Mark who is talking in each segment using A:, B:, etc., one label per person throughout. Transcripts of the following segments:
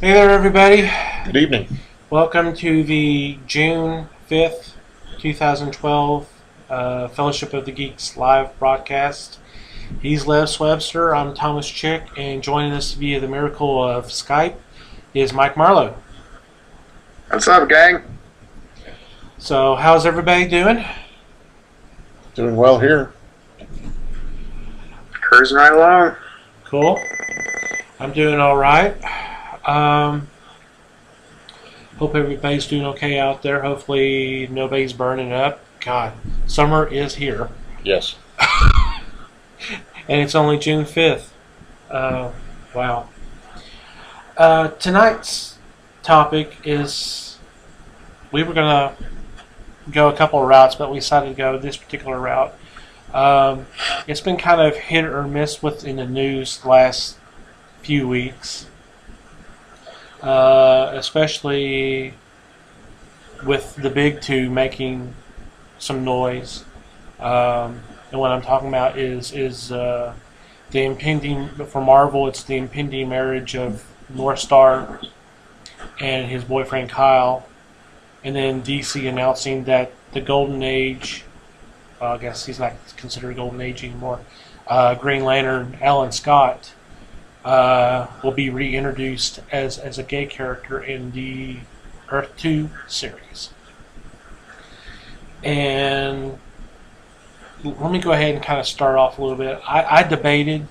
A: Hey there, everybody.
B: Good evening.
A: Welcome to the June 5th, 2012 Fellowship of the Geeks live broadcast. He's Les Webster, I'm Thomas Chick, and joining us via the miracle of Skype is Mike Marlowe.
C: What's up, gang?
A: So, how's everybody doing?
B: Doing well here.
C: Cruising right along.
A: Cool. I'm doing all right. Hope everybody's doing okay out there. Hopefully nobody's burning up. God, summer is here.
B: Yes.
A: And it's only June 5th. Wow. Tonight's topic is, we were going to go a couple of routes, but we decided to go this particular route. It's been kind of hit or miss in the news the last few weeks. Especially with the big two making some noise. And what I'm talking about is the impending, for Marvel, it's the impending marriage of North Star and his boyfriend Kyle. And then DC announcing that the Golden Age, well, I guess he's not considered Golden Age anymore, Green Lantern, Alan Scott, will be reintroduced as a gay character in the Earth 2 series. And let me go ahead and kind of start off a little bit. I debated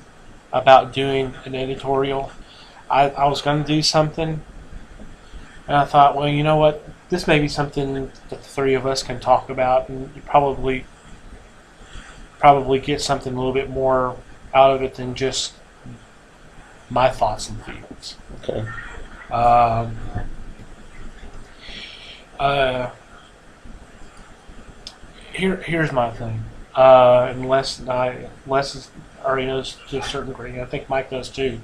A: about doing an editorial. I was going to do something, and I thought, well, you know what? This may be something that the three of us can talk about, and you probably get something a little bit more out of it than just my thoughts and feelings.
B: Okay.
A: Here's my thing. Les already knows to a certain degree. I think Mike does too.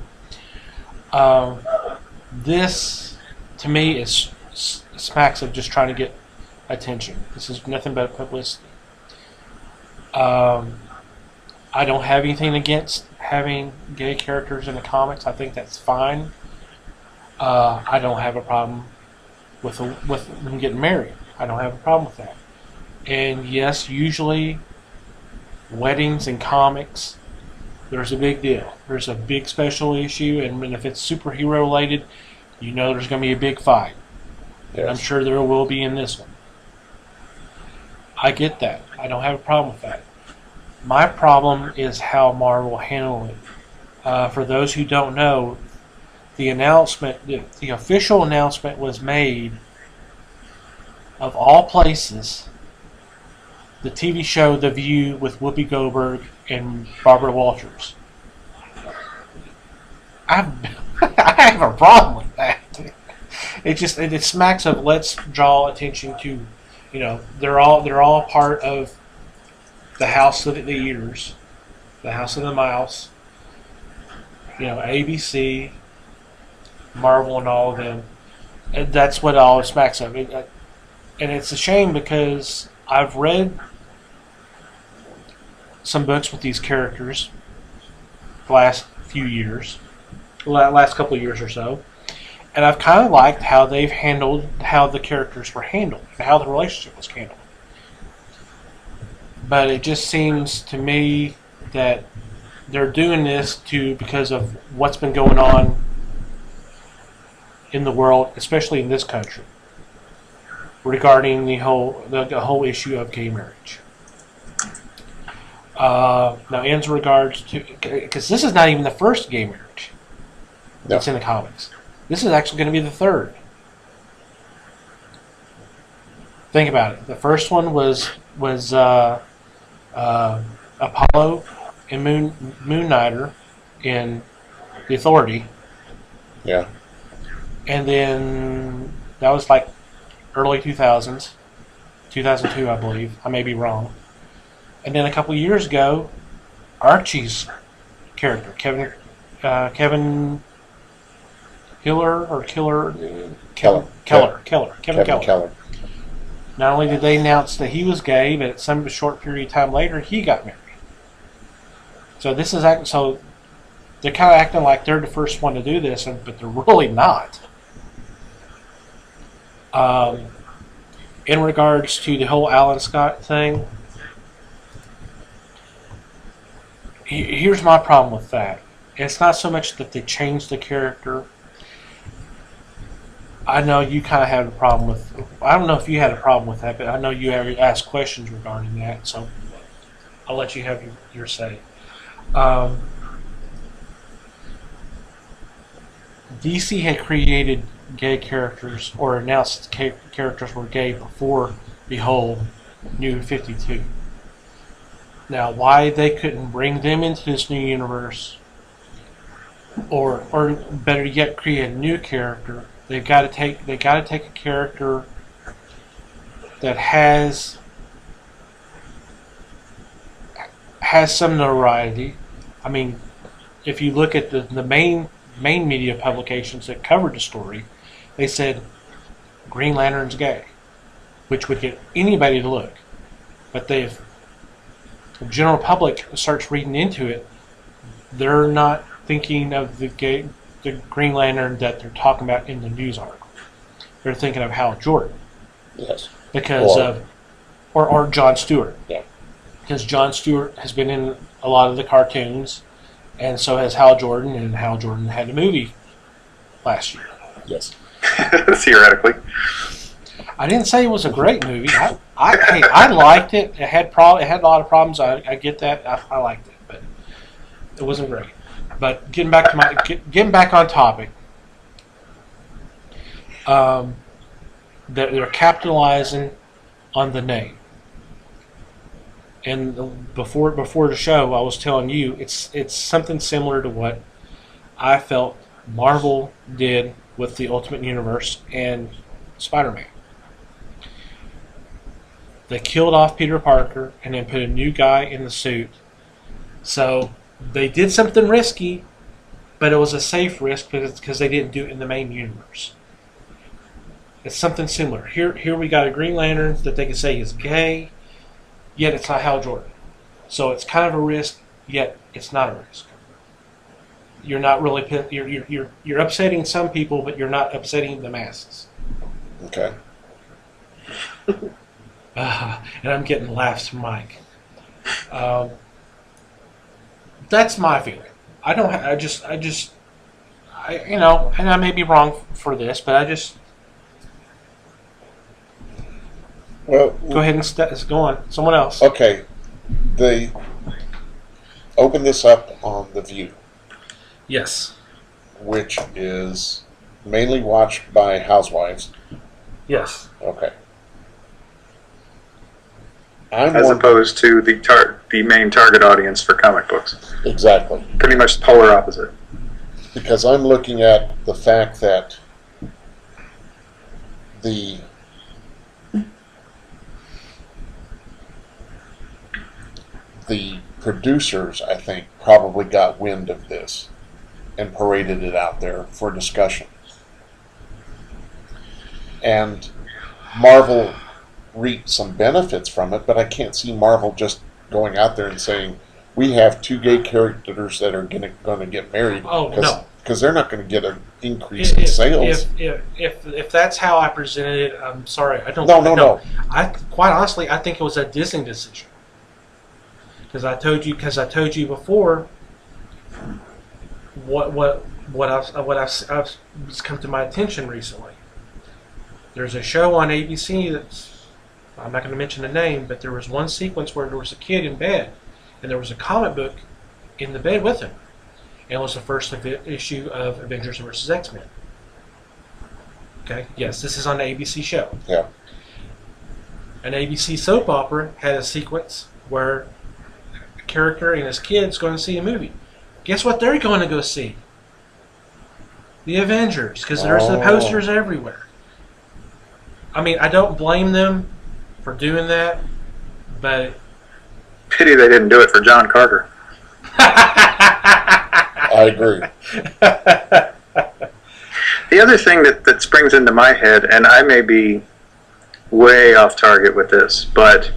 A: This, to me, is smacks of just trying to get attention. This is nothing but publicity. I don't have anything against having gay characters in the comics. I think that's fine. I don't have a problem with them getting married. I don't have a problem with that. And yes, usually weddings and comics, there's a big deal. There's a big special issue, and if it's superhero related, you know there's going to be a big fight.
B: Yes.
A: And I'm sure there will be in this one. I get that. I don't have a problem with that. My problem is how Marvel handled it. For those who don't know, the official announcement was made, of all places, the TV show The View with Whoopi Goldberg and Barbara Walters. I have a problem with that. It smacks of, let's draw attention to, they're all part of the House of the Eaters, the House of the Mouse, ABC, Marvel, and all of them. And that's what all it smacks of. And it's a shame because I've read some books with these characters the last few years, last couple of years or so, and I've kind of liked how they've handled, how the characters were handled, and how the relationship was handled. But it just seems to me that they're doing this because of what's been going on in the world, especially in this country, regarding the whole issue of gay marriage. Now, in regards to, because this is not even the first gay marriage that's in the comics. This is actually going to be the third. Think about it. The first one was Apollo and Moon Knighter in The Authority.
B: Yeah.
A: And then that was like early 2000s, 2002, I believe. I may be wrong. And then a couple of years ago, Archie's character, Kevin Keller. Not only did they announce that he was gay, but at some short period of time later, he got married. So they're kind of acting like they're the first one to do this, but they're really not. Um, in regards to the whole Alan Scott thing, here's my problem with that. It's not so much that they changed the character. I know you kind of had a problem with. I don't know if you had a problem with that, but I know you have asked questions regarding that. So I'll let you have your say. DC had created gay characters or announced characters were gay before the whole New 52. Now, why they couldn't bring them into this new universe, or better yet, create a new character? They got to take a character that has some notoriety. I mean, if you look at the main media publications that covered the story, they said Green Lantern's gay, which would get anybody to look. But the general public starts reading into it, they're not thinking of the Green Lantern that they're talking about in the news article. They're thinking of Hal Jordan.
B: Yes.
A: Because or John Stewart.
B: Yeah.
A: Because John Stewart has been in a lot of the cartoons, and so has Hal Jordan, and Hal Jordan had a movie last year.
B: Yes.
C: Theoretically.
A: I didn't say it was a great movie. I liked it. It had a lot of problems. I get that. I liked it, but it wasn't great. But getting back on topic, they're capitalizing on the name. And before the show, I was telling you it's something similar to what I felt Marvel did with the Ultimate Universe and Spider-Man. They killed off Peter Parker and then put a new guy in the suit. So they did something risky, but it was a safe risk because they didn't do it in the main universe. It's something similar. Here we got a Green Lantern that they can say is gay, yet it's not Hal Jordan. So it's kind of a risk, yet it's not a risk. You're not really you're upsetting some people, but you're not upsetting the masses.
B: Okay.
A: And I'm getting laughs from Mike. That's my feeling. And I may be wrong for this, but I just.
B: Well,
A: go ahead and go on. Someone else.
B: Okay. They open this up on The View.
A: Yes.
B: Which is mainly watched by housewives.
A: Yes.
B: Okay.
C: As opposed to the main target audience for comic books.
B: Exactly.
C: Pretty much the polar opposite.
B: Because I'm looking at the fact that the producers, I think, probably got wind of this and paraded it out there for discussion. And Marvel reaped some benefits from it, but I can't see Marvel just going out there and saying, we have two gay characters that are going to get married.
A: Oh, no.
B: Because they're not going to get an increase in sales.
A: If that's how I presented it, I'm sorry. I don't.
B: No.
A: Quite honestly, I think it was a Disney decision. Because I told you before what I've come to my attention recently. There's a show on ABC that's, I'm not going to mention the name, but there was one sequence where there was a kid in bed, and there was a comic book in the bed with him. And it was the first issue of Avengers vs. X-Men. Okay? Yes, this is on the ABC show.
B: Yeah.
A: An ABC soap opera had a sequence where a character and his kid's going to see a movie. Guess what they're going to go see? The Avengers, because there's the posters everywhere. I mean, I don't blame them for doing that, but
C: pity they didn't do it for John Carter.
B: I agree.
C: The other thing that springs into my head, and I may be way off target with this, but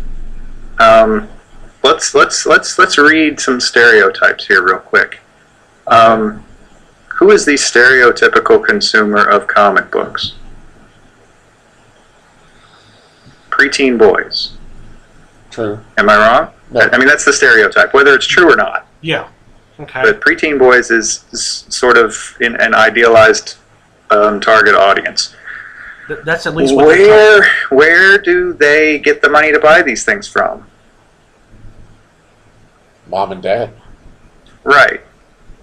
C: let's read some stereotypes here real quick. Who is the stereotypical consumer of comic books? preteen boys.
B: True.
C: Am I wrong?
B: No.
C: I mean, that's the stereotype, whether it's true or not.
A: Yeah. Okay.
C: But preteen boys is sort of an idealized target audience.
A: That's at least what
C: Where do they get the money to buy these things from?
B: Mom and dad.
C: Right.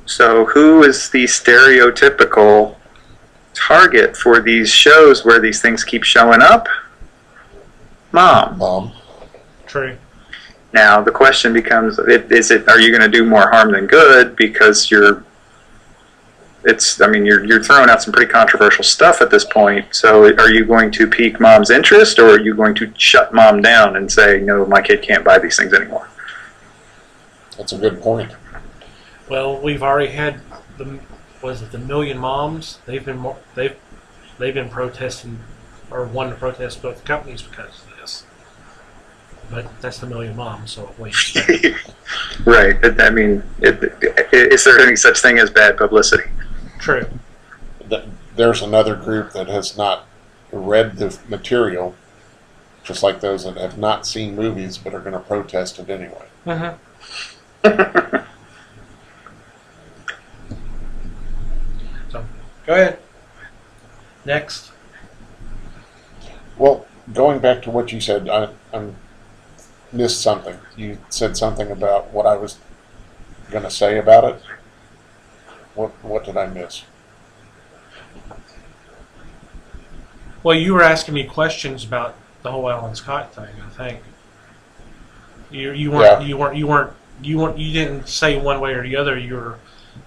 C: So who is the stereotypical target for these shows where these things keep showing up? Mom.
B: Mom.
A: True.
C: Now the question becomes: are you going to do more harm than good? Because you're throwing out some pretty controversial stuff at this point. So are you going to pique mom's interest, or are you going to shut mom down and say, no, my kid can't buy these things anymore?
B: That's a good point.
A: Well, we've already had the Million Moms. They've been protesting or wanting to protest both companies because of this. But that's the Million Moms, so wait.
C: Right. I mean, is there any such thing as bad publicity?
A: True.
B: There's another group that has not read the material, just like those that have not seen movies but are going to protest it anyway.
A: Mm-hmm. So, go ahead. Next.
B: Well, going back to what you said, I missed something. You said something about what I was going to say about it. What did I miss?
A: Well, you were asking me questions about the whole Alan Scott thing. I think you didn't say one way or the other.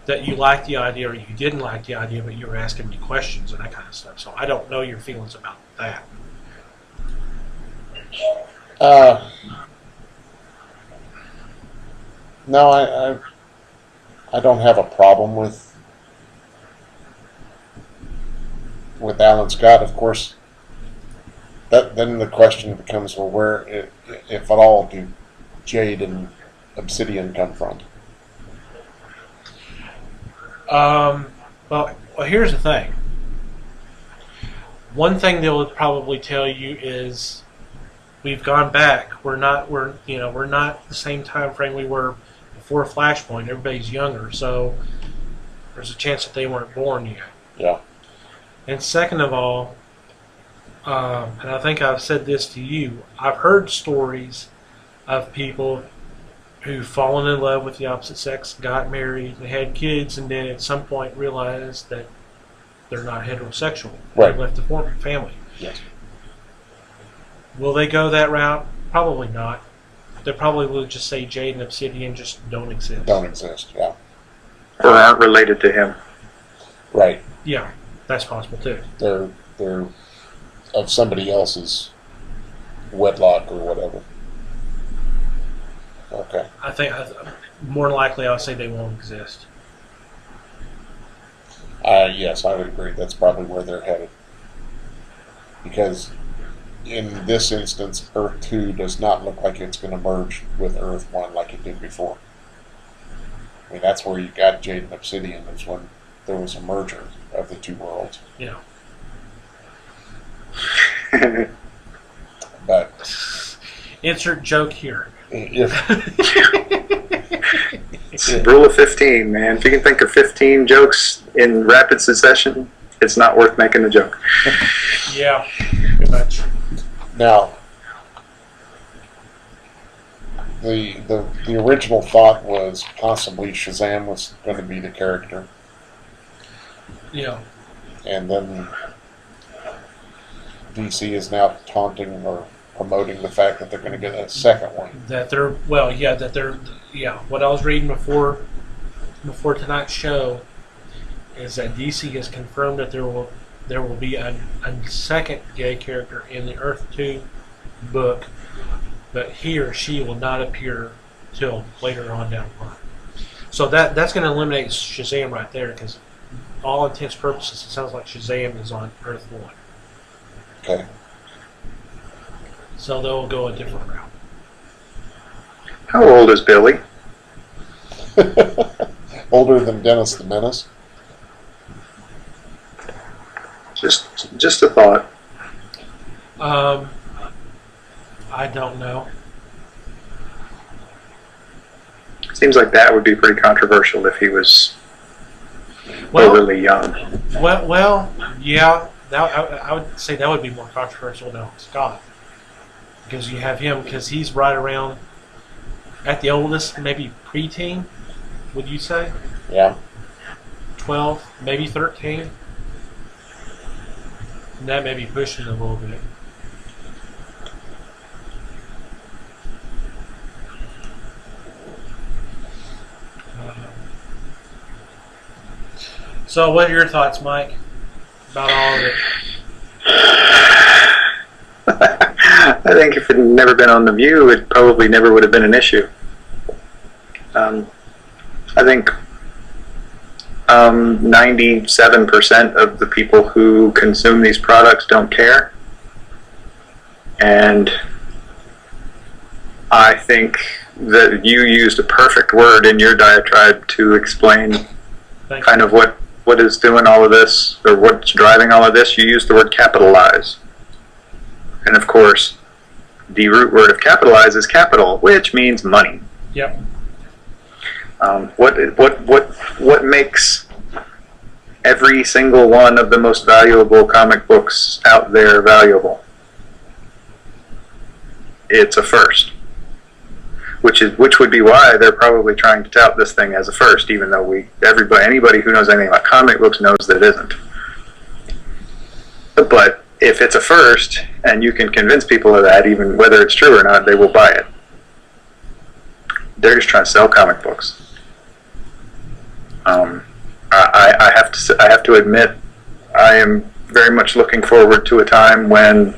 A: That you liked the idea or you didn't like the idea, but you were asking me questions and that kind of stuff. So I don't know your feelings about that.
B: No, I don't have a problem with Alan Scott. Of course, then the question becomes, well, where, if at all, do Jade and Obsidian come from?
A: Well, here's the thing. One thing they'll probably tell you is we've gone back. We're not the same time frame we were before Flashpoint. Everybody's younger, so there's a chance that they weren't born yet.
B: Yeah.
A: And second of all, and I think I've said this to you, I've heard stories of people who've fallen in love with the opposite sex, got married, they had kids, and then at some point realized that they're not heterosexual.
B: Right.
A: They left the family.
B: Yes.
A: Will they go that route? Probably not. They probably will just say Jade and Obsidian just don't exist.
B: Don't exist, yeah.
C: Or aren't related to him.
B: Right.
A: Yeah, that's possible too.
B: They're of somebody else's wedlock or whatever. Okay.
A: I think more than likely I would say they won't exist.
B: Yes, I would agree. That's probably where they're headed. Because in this instance, Earth 2 does not look like it's going to merge with Earth 1 like it did before. I mean, that's where you got Jade and Obsidian, is when there was a merger of the two worlds.
A: Yeah.
B: But
A: insert joke here.
B: If
C: It's rule of 15, man. If you can think of 15 jokes in rapid succession, it's not worth making the joke.
A: Yeah, pretty much.
B: now, the original thought was possibly Shazam was going to be the character,
A: Yeah.
B: and then DC is now taunting or promoting the fact that they're going to get a second one. What I was reading before tonight's show is that DC has confirmed that there will be a second gay character in the Earth 2 book, but he or she will not appear till later on down the line. So that's going to eliminate Shazam right there, because all intents and purposes it sounds like Shazam is on Earth 1. Okay.
A: So they'll go a different route.
C: How old is Billy?
B: Older than Dennis the Menace.
C: Just a thought.
B: I don't know.
C: Seems like that would be pretty controversial if he was
B: Well,
C: overly young.
B: well, yeah. I would say that would be more controversial than Scott, because you have him, because he's right around at the oldest, maybe preteen. Would you say
D: Yeah.
B: 12, maybe 13? And that may be pushing it a little bit. So, what are your thoughts, Mike, about all of it?
C: I think if it had never been on The View, it probably never would have been an issue. I think 97% of the people who consume these products don't care. And I think that you used a perfect word in your diatribe to explain kind of what is doing all of this, or what's driving all of this. You used the word capitalize. And of course, the root word of capitalize is capital, which means money.
B: Yep.
C: What makes every single one of the most valuable comic books out there valuable? It's a first, which would be why they're probably trying to tout this thing as a first, even though anybody who knows anything about comic books knows that it isn't. But if it's a first, and you can convince people of that, even whether it's true or not, they will buy it. They're just trying to sell comic books. I have to admit, I am very much looking forward to a time when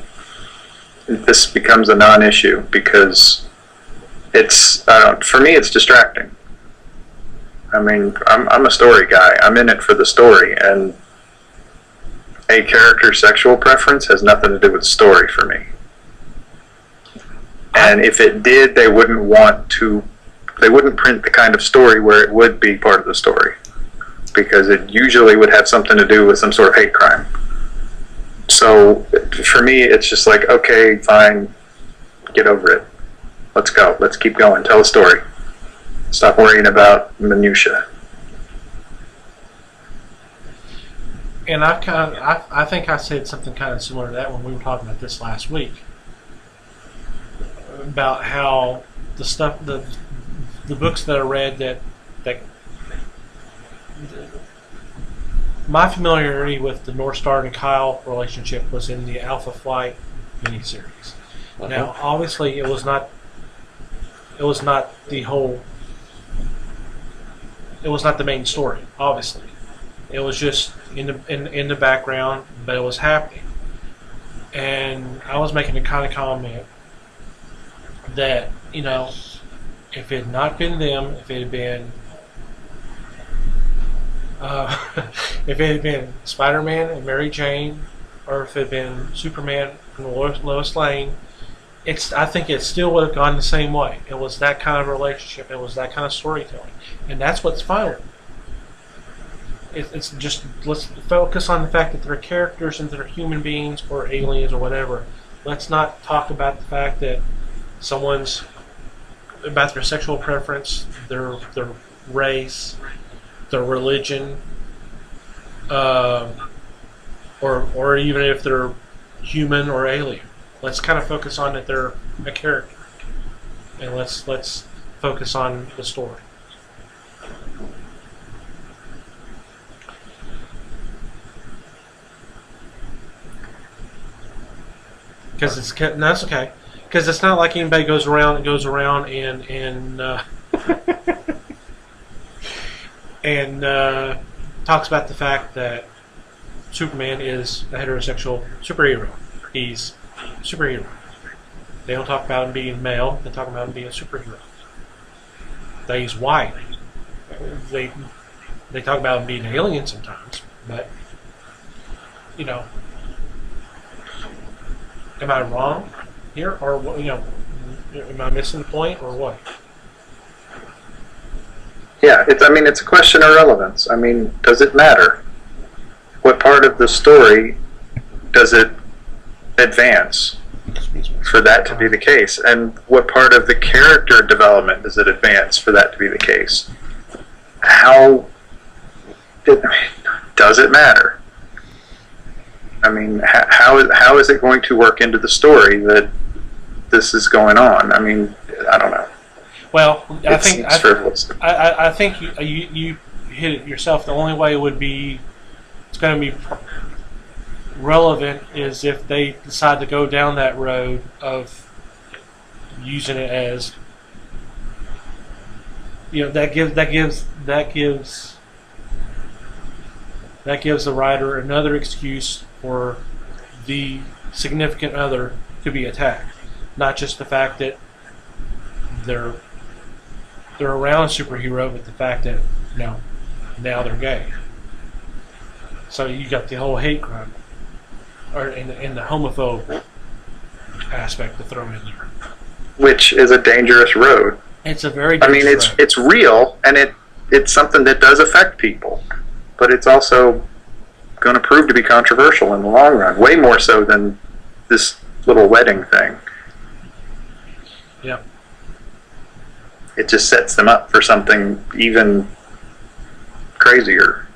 C: this becomes a non-issue, because it's for me it's distracting. I mean, I'm a story guy. I'm in it for the story, and a character's sexual preference has nothing to do with the story for me. And if it did, they wouldn't print the kind of story where it would be part of the story, because it usually would have something to do with some sort of hate crime. So for me, it's just like, okay, fine, get over it. Let's go. Let's keep going. Tell a story. Stop worrying about minutia.
B: And I think I said something kind of similar to that when we were talking about this last week, about how the books that I read that my familiarity with the North Star and Kyle relationship was in the Alpha Flight miniseries.
D: Uh-huh.
B: Now, obviously, it was not the whole. It was not the main story. Obviously, it was just in the background, but it was happening. And I was making a kind of comment that, if it had not been them, if it had been if it had been Spider-Man and Mary Jane, or if it had been Superman and Lois Lane, I think it still would have gone the same way. It was that kind of relationship. It was that kind of storytelling, and that's what's fun. It's just, let's focus on the fact that they're characters and they're human beings or aliens or whatever. Let's not talk about the fact that someone's about their sexual preference, their race, their religion, or even if they're human or alien. Let's kind of focus on that they're a character, and let's focus on the story. Because that's okay. Because it's not like anybody goes around and talks about the fact that Superman is a heterosexual superhero. He's a superhero. They don't talk about him being male. They talk about him being a superhero. That he's white. They talk about him being an alien sometimes, but am I wrong here, or am I missing the point, or what?
C: Yeah, it's a question of relevance. I mean, does it matter? What part of the story does it advance? for that to be the case? And what part of the character development does it advance for that to be the case? Does it matter? I mean, how is it going to work into the story that this is going on? I mean, I don't know.
A: Well, I think you hit it yourself. The only way it would be, it's going to be relevant is if they decide to go down that road of using it as, that gives the writer another excuse for the significant other to be attacked, not just the fact that they're around a superhero, but the fact that now they're gay. So you got the whole hate crime, or in the homophobe aspect to throw in there,
C: which is a dangerous road.
A: It's a very dangerous road.
C: It's real, and it's something that does affect people, but it's also going to prove to be controversial in the long run, way more so than this little wedding thing.
A: Yep.
C: It just sets them up for something even crazier.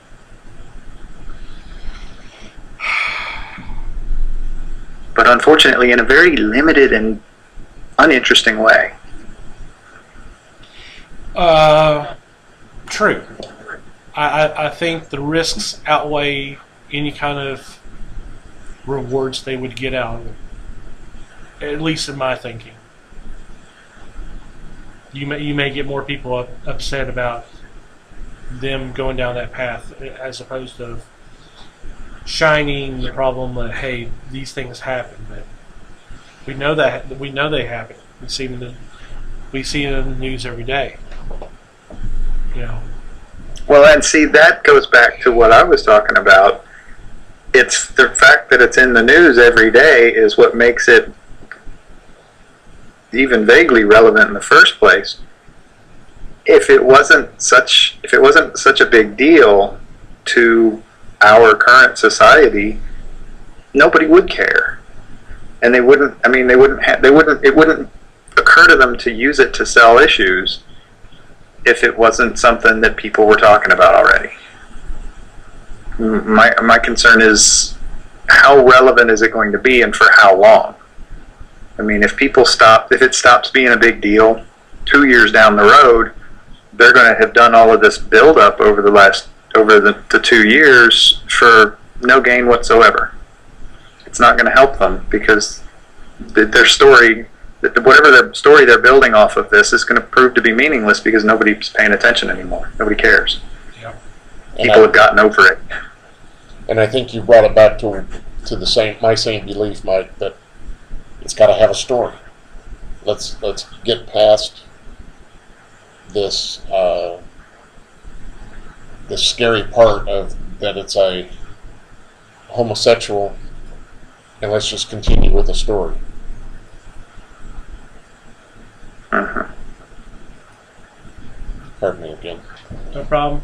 C: But unfortunately, in a very limited and uninteresting way.
A: True. I think the risks outweigh any kind of rewards they would get out of it. At least in my thinking. You may get more people upset about them going down that path as opposed to shining the problem that, hey, these things happen, but we know they happen. We see it in the news every day.
C: Well, and see, that goes back to what I was talking about. It's the fact that it's in the news every day is what makes it even vaguely relevant in the first place. If it wasn't such a big deal to our current society, nobody would care, and it wouldn't occur to them to use it to sell issues if it wasn't something that people were talking about already. My concern is, how relevant is it going to be, and for how long? I mean, if it stops being a big deal 2 years down the road, they're going to have done all of this build-up over the 2 years for no gain whatsoever. It's not going to help them, because their story, whatever their story they're building off of this, is going to prove to be meaningless because nobody's paying attention anymore. Nobody cares.
A: Yep.
C: People have gotten over it.
D: And I think you brought it back to my same belief, Mike, that it's got to have a story. Let's get past this the scary part of that it's a homosexual, and let's just continue with the story.
C: Uh-huh.
D: Pardon me again.
A: No problem.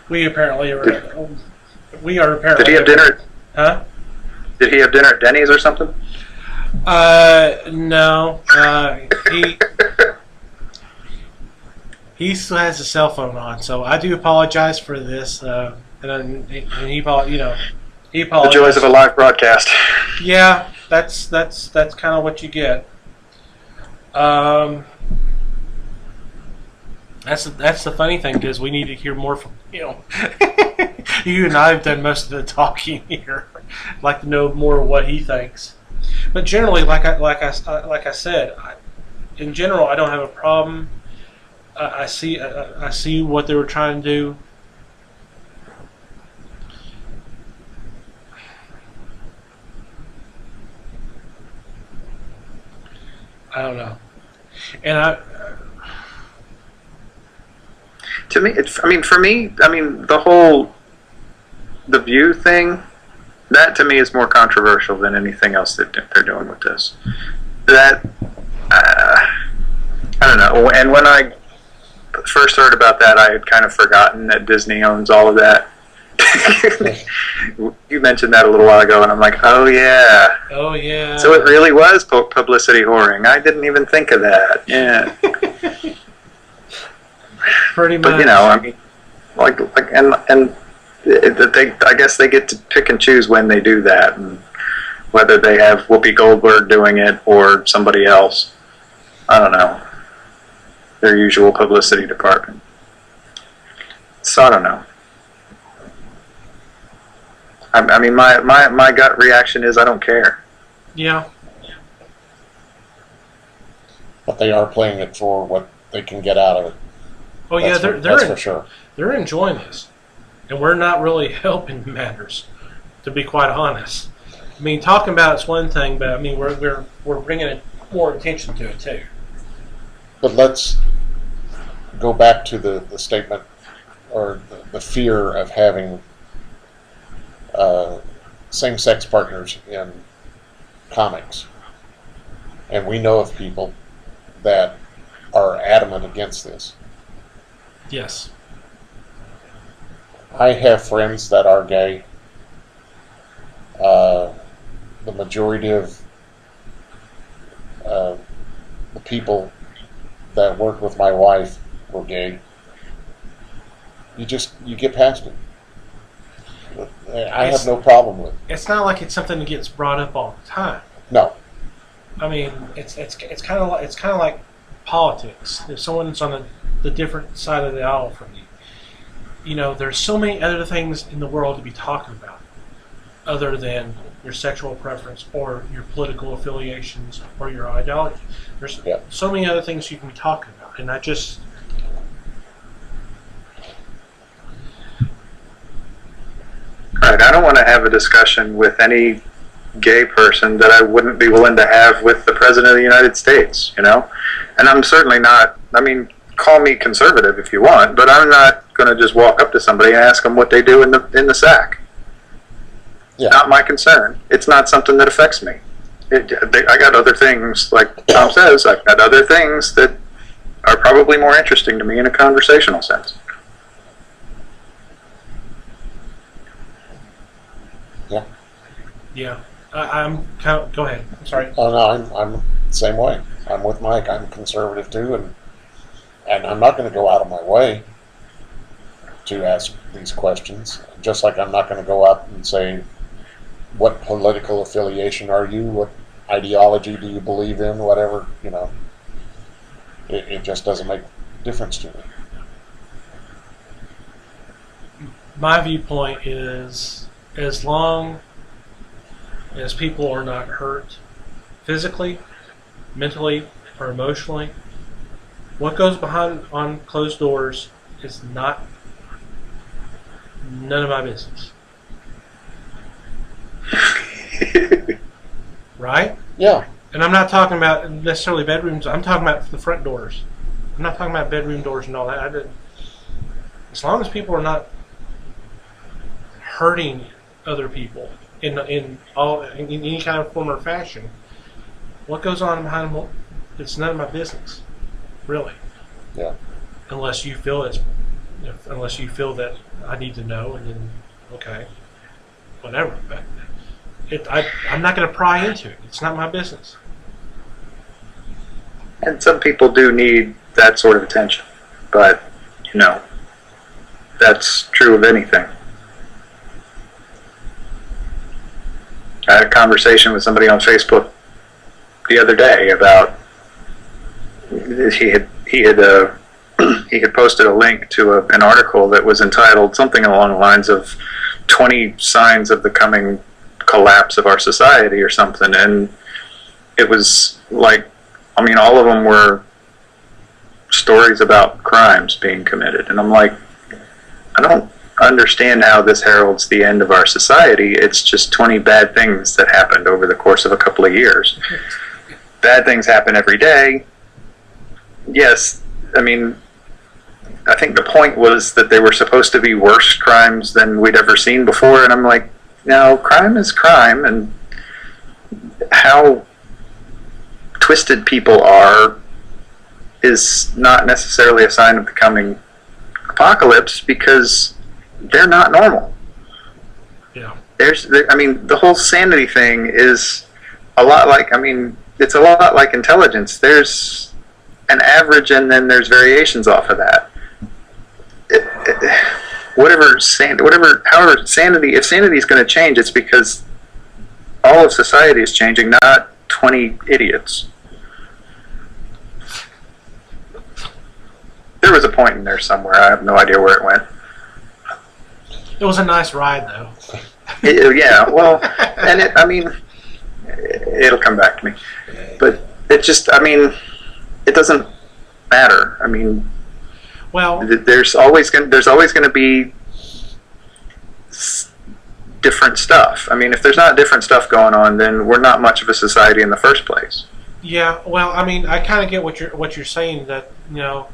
A: We are apparently.
C: Did he have dinner?
A: Huh?
C: Did he have dinner at Denny's or something?
A: No. He still has his cell phone on, so I do apologize for this. And he apologized.
C: The joys of a live broadcast.
A: Yeah, that's kind of what you get. That's the funny thing, because we need to hear more from you. You and I have done most of the talking here. I'd like to know more of what he thinks. But generally, like I said, in general, I don't have a problem. I see what they were trying to do. I don't know, and
C: to me, the View thing, that to me is more controversial than anything else that they're doing with this. That I don't know. And when I first heard about that, I had kind of forgotten that Disney owns all of that. You mentioned that a little while ago, and I'm like, oh yeah.
B: Oh yeah.
C: So it really was publicity whoring. I didn't even think of that. Yeah.
B: Pretty much.
C: But I mean, and they, I guess they get to pick and choose when they do that, and whether they have Whoopi Goldberg doing it or somebody else. I don't know. Their usual publicity department. So I don't know. I mean, my gut reaction is I don't care.
B: Yeah.
D: But they are playing it for what they can get out of it.
B: Oh yeah,
D: That's for sure.
B: They're enjoying this, and we're not really helping matters, to be quite honest. I mean, talking about it's one thing, but I mean we're bringing more attention to it too.
D: But let's go back to the statement or the fear of having same-sex partners in comics. And we know of people that are adamant against this.
B: Yes.
D: I have friends that are gay. The majority of the people that worked with my wife were gay. You get past it. I have no problem with it.
B: It's not like it's something that gets brought up all the time.
D: No.
B: I mean, it's kind of like politics. If someone's on the different side of the aisle from you, there's so many other things in the world to be talking about, other than your sexual preference or your political affiliations or your ideology. There's so many other things you can be talking about, and I just.
C: Right, I don't want to have a discussion with any gay person that I wouldn't be willing to have with the President of the United States, And I'm certainly not, I mean, call me conservative if you want, but I'm not going to just walk up to somebody and ask them what they do in the sack.
D: Yeah.
C: Not my concern. It's not something that affects me. I got other things, like Tom says, I've got other things that are probably more interesting to me in a conversational sense.
D: Yeah.
B: Yeah. I'm kind of. Go ahead. I'm sorry.
D: Oh no, I'm the same way. I'm with Mike. I'm conservative too, and I'm not going to go out of my way to ask these questions. Just like I'm not going to go out and say, "What political affiliation are you? What ideology do you believe in?" Whatever, It just doesn't make a difference to me.
B: My viewpoint is, as long as people are not hurt physically, mentally, or emotionally, what goes behind on closed doors is none of my business. Right?
D: Yeah.
B: And I'm not talking about necessarily bedrooms. I'm talking about the front doors. I'm not talking about bedroom doors and all that. As long as people are not hurting other people in any kind of form or fashion, what goes on behind them, it's none of my business, really.
D: Yeah.
B: Unless you feel that I need to know, and then okay, whatever. But I'm not going to pry into it. It's not my business.
C: And some people do need that sort of attention, but that's true of anything. I had a conversation with somebody on Facebook the other day about he had posted a link to an article that was entitled something along the lines of 20 signs of the coming collapse of our society or something, and it was like, I mean, all of them were stories about crimes being committed, and I'm like, I don't understand how this heralds the end of our society. It's just 20 bad things that happened over the course of a couple of years. Bad things happen every day. Yes, I mean, I think the point was that they were supposed to be worse crimes than we'd ever seen before, and I'm like, no, crime is crime, and how twisted people are is not necessarily a sign of the coming apocalypse, because they're not normal.
B: Yeah.
C: I mean, the whole sanity thing is a lot like, I mean, it's a lot like intelligence. There's an average, and then there's variations off of that. However, sanity, if sanity is going to change, it's because all of society is changing, not 20 idiots. There was a point in there somewhere. I have no idea where it went.
B: It was a nice ride, though.
C: Yeah, well, and I mean, it'll come back to me. But it just, I mean, it doesn't matter. I mean,
B: well,
C: there's always going to be different stuff. I mean, if there's not different stuff going on, then we're not much of a society in the first place.
B: Yeah, well, I mean, I kind of get what you're saying, that, you know,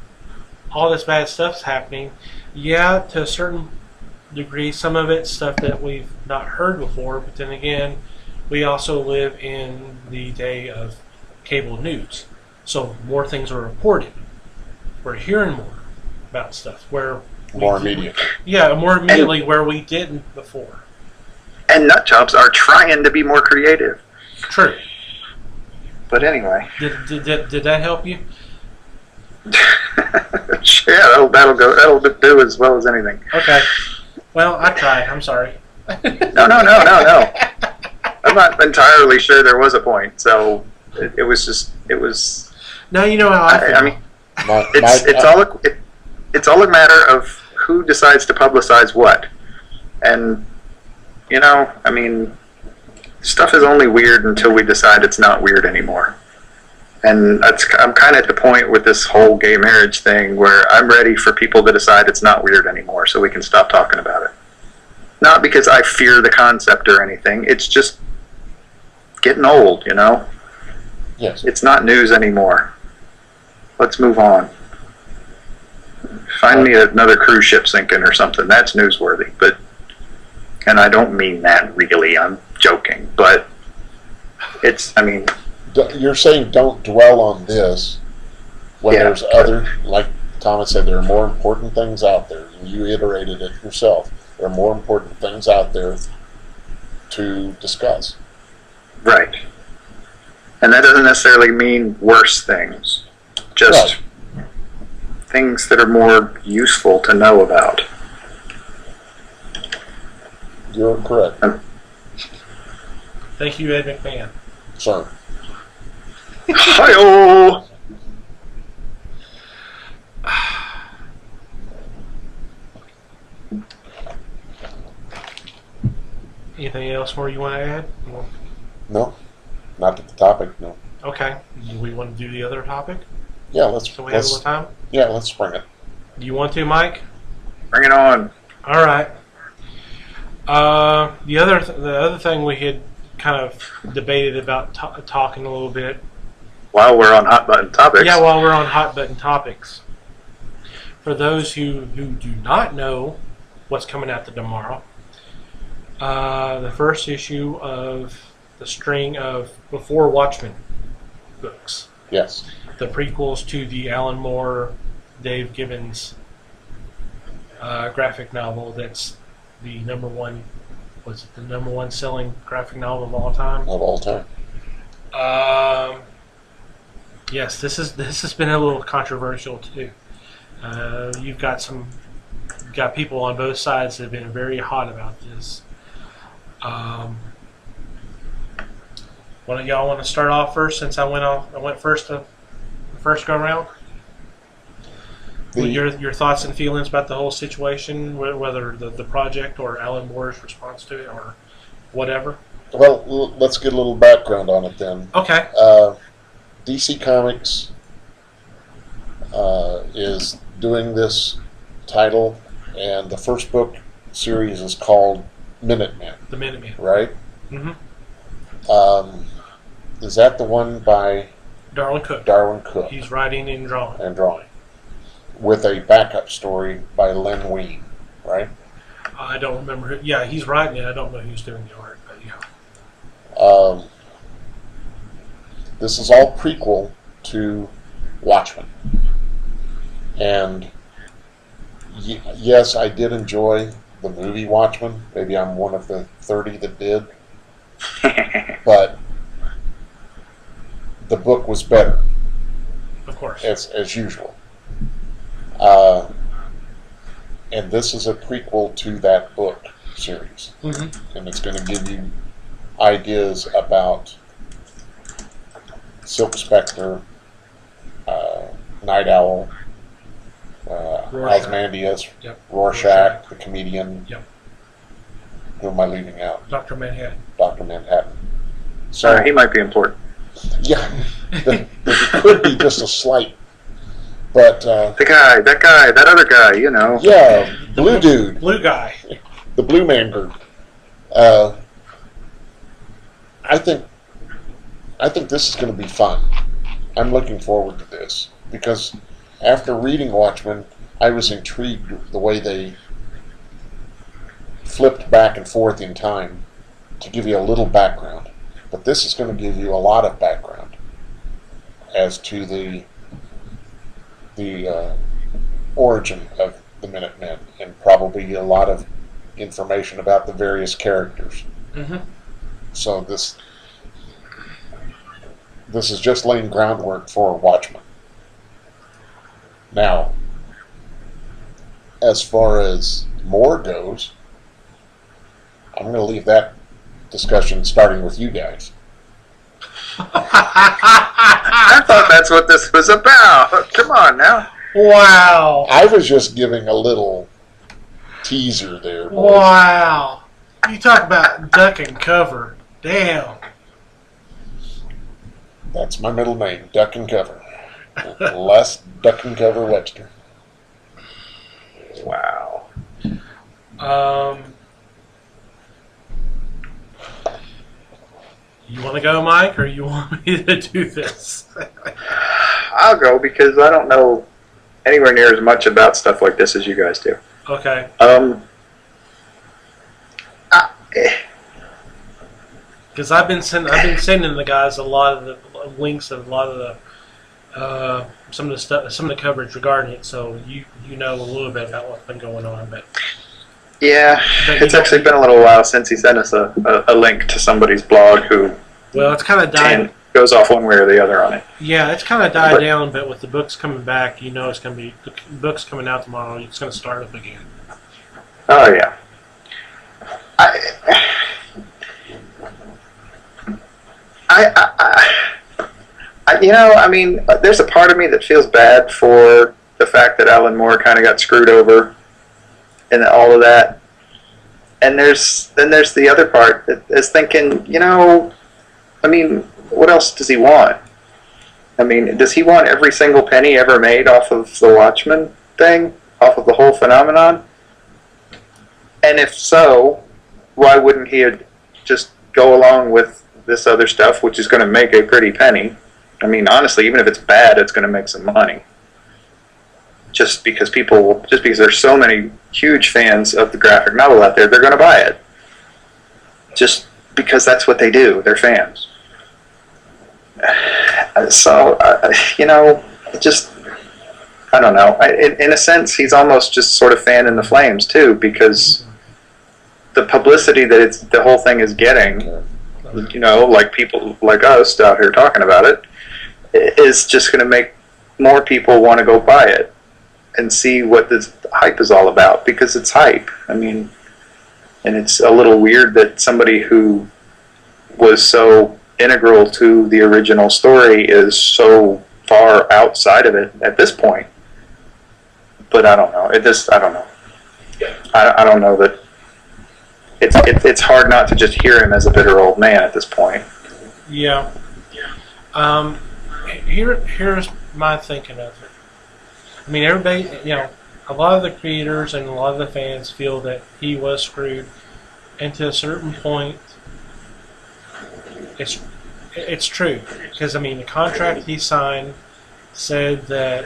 B: all this bad stuff's happening. Yeah, to a certain degree, some of it's stuff that we've not heard before, but then again, we also live in the day of cable news, so more things are reported. We're hearing more about stuff where
D: More immediate.
B: Yeah, more immediately where we didn't before.
C: And nut jobs are trying to be more creative.
B: True.
C: But anyway.
B: Did that help you?
C: Yeah, that'll do as well as anything.
B: Okay. Well, I tried. I'm sorry.
C: No. I'm not entirely sure there was a point. So it was.
B: Now you know how I feel.
C: I mean, it's all a matter of who decides to publicize what, and you know, I mean, stuff is only weird until we decide it's not weird anymore. And I'm kind of at the point with this whole gay marriage thing where I'm ready for people to decide it's not weird anymore, so we can stop talking about it. Not because I fear the concept or anything. It's just getting old, you know?
D: Yes.
C: It's not news anymore. Let's move on. Find me another cruise ship sinking or something. That's newsworthy. And I don't mean that really. I'm joking. But I mean...
D: You're saying don't dwell on this when there's other, like Thomas said, there are more important things out there. And you iterated it yourself. There are more important things out there to discuss.
C: Right. And that doesn't necessarily mean worse things. Just things that are more useful to know about.
D: You're correct.
B: Thank you, Ed McMahon.
D: Sir.
C: Hi-oh!
B: Anything else more you want to add?
D: No, not at the topic. No.
B: Okay. Do we want to do the other topic?
D: Yeah, let's.
B: So we have a little time.
D: Yeah, let's bring it.
B: Do you want to, Mike?
C: Bring it on.
B: All right. The other thing we had kind of debated about talking a little bit.
C: While we're on hot button topics.
B: Yeah, while we're on hot button topics. For those who do not know what's coming out tomorrow, the first issue of the string of Before Watchmen books.
D: Yes.
B: The prequels to the Alan Moore, Dave Gibbons graphic novel. That's the number one selling graphic novel of all time.
D: Of all time.
B: Yes, this has been a little controversial too. You've got people on both sides that have been very hot about this. One of y'all want to start off first, since I went first the first go around. Your thoughts and feelings about the whole situation, whether the project or Alan Moore's response to it or whatever.
D: Well, let's get a little background on it then.
B: Okay.
D: DC Comics is doing this title, and the first book series is called Minutemen.
B: The Minutemen.
D: Right?
B: Mm-hmm.
D: Is that the one by
B: Darwin Cook?
D: Darwin Cook.
B: He's writing and drawing. With a backup story by Len Wein, right? I don't remember who. Yeah, he's writing it. I don't know who's doing the art, but yeah.
D: This is all prequel to Watchmen. And yes, I did enjoy the movie Watchmen. Maybe I'm one of the 30 that did. But the book was better,
B: Of course.
D: as usual. And this is a prequel to that book series.
B: Mm-hmm.
D: And it's going to give you ideas about Silk Spectre, Night Owl,
B: Rorschach.
D: Ozymandias,
B: Yep.
D: Rorschach, the comedian.
B: Yep.
D: Who am I leaving out?
B: Dr. Manhattan.
D: Dr. Manhattan.
C: So he might be important.
D: Yeah, there could be just a slight, but
C: That other guy, you know.
D: yeah, blue dude,
B: Blue guy.
D: the blue man group. I think this is going to be fun. I'm looking forward to this because after reading Watchmen, I was intrigued the way they flipped back and forth in time to give you a little background. But this is going to give you a lot of background as to the origin of the Minutemen and probably a lot of information about the various characters.
B: Mm-hmm.
D: So this is just laying groundwork for Watchmen. Now, as far as more goes, I'm going to leave that discussion starting with you guys.
C: I thought that's what this was about. Come on now.
B: Wow.
D: I was just giving a little teaser there, boys.
B: Wow. You talk about duck and cover. Damn.
D: That's my middle name, Duck and Cover. Les Duck and Cover Webster.
C: Wow.
B: You want to go, Mike, or you want me to do this?
C: I'll go because I don't know anywhere near as much about stuff like this as you guys do.
B: Okay. Because I've been sending the guys a lot of the links and a lot of the some of the stuff, some of the coverage regarding it, so you know a little bit about what's been going on. But
C: yeah, it's actually been a little while since he sent us a link to somebody's blog who
B: it's kind of died.
C: Goes off one way or the other on it.
B: Yeah, it's kind of died down, but with the books coming back, you know it's going to be the books coming out tomorrow. It's going to start up again.
C: Oh yeah. There's a part of me that feels bad for the fact that Alan Moore kind of got screwed over and all of that. And there's the other part that is thinking, what else does he want? Does he want every single penny ever made off of the Watchmen thing, off of the whole phenomenon? And if so, why wouldn't he just go along with this other stuff, which is going to make a pretty penny? Honestly, even if it's bad, it's going to make some money. Just because there's so many huge fans of the graphic novel out there, they're going to buy it. Just because that's what they do. They're fans. So, I don't know. In a sense, he's almost just sort of fanning the flames, too, because the publicity that the whole thing is getting, like people like us out here talking about it, is just going to make more people want to go buy it and see what this hype is all about, because it's hype. And it's a little weird that somebody who was so integral to the original story is so far outside of it at this point. But I don't know. I don't know. I don't know that. It's hard not to just hear him as a bitter old man at this point.
B: Yeah. Here's my thinking of it. Everybody, a lot of the creators and a lot of the fans feel that he was screwed, and to a certain point, it's true, because the contract he signed said that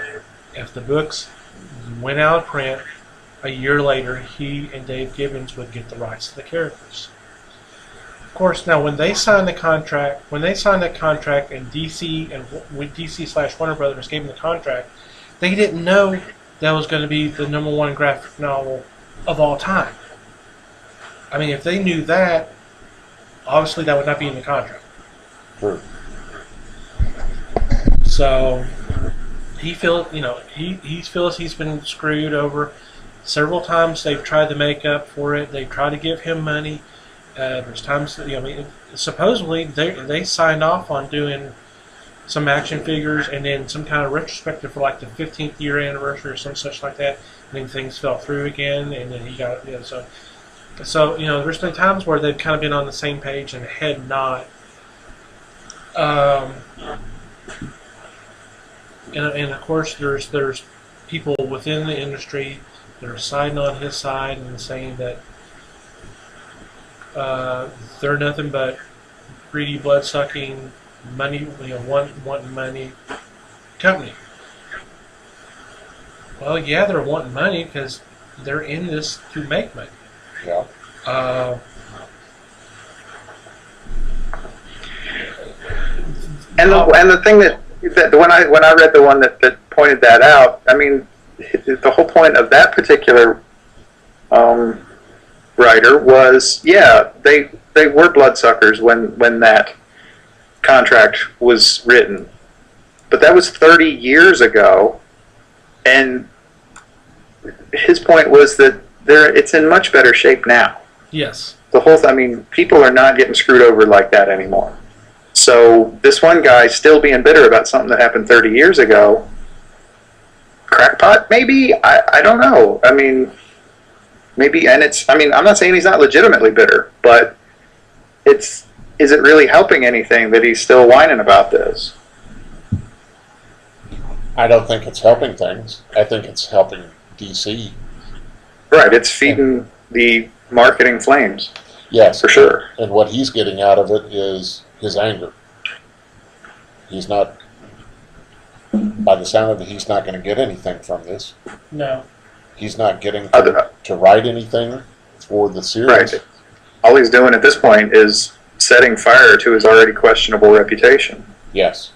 B: if the books went out of print a year later, he and Dave Gibbons would get the rights to the characters. Of course, now when they signed the contract, and DC and DC/Warner Brothers gave him the contract, they didn't know that was going to be the #1 graphic novel of all time. I mean, if they knew that, obviously that would not be in the contract.
D: True.
B: So he feels he's been screwed over several times. They've tried to make up for it. They've tried to give him money. There's times that, supposedly they signed off on doing some action figures and then some kind of retrospective for like the 15th year anniversary or some such like that. And then things fell through again, and then he got so there's been times where they've kind of been on the same page and had not. And of course, there's people within the industry that are siding on his side and saying that they're nothing but greedy, blood-sucking, money, wanting money company. Well, yeah, they're wanting money because they're in this to make money.
D: Yeah.
C: And the thing that when I read the one that pointed that out, I mean, the whole point of that particular writer was, yeah, they were bloodsuckers when that contract was written, but that was 30 years ago, and his point was that it's in much better shape now.
B: Yes.
C: I mean, people are not getting screwed over like that anymore. So this one guy still being bitter about something that happened 30 years ago, crackpot maybe? I don't know. I mean, maybe, and I'm not saying he's not legitimately bitter, but is it really helping anything that he's still whining about this?
D: I don't think it's helping things. I think it's helping DC.
C: Right, it's feeding the marketing flames.
D: Yes.
C: For sure.
D: And what he's getting out of it is his anger. He's not, by the sound of it, he's not going to get anything from this.
B: No.
D: He's not getting to write anything for the series.
C: Right. All he's doing at this point is setting fire to his already questionable reputation.
D: Yes.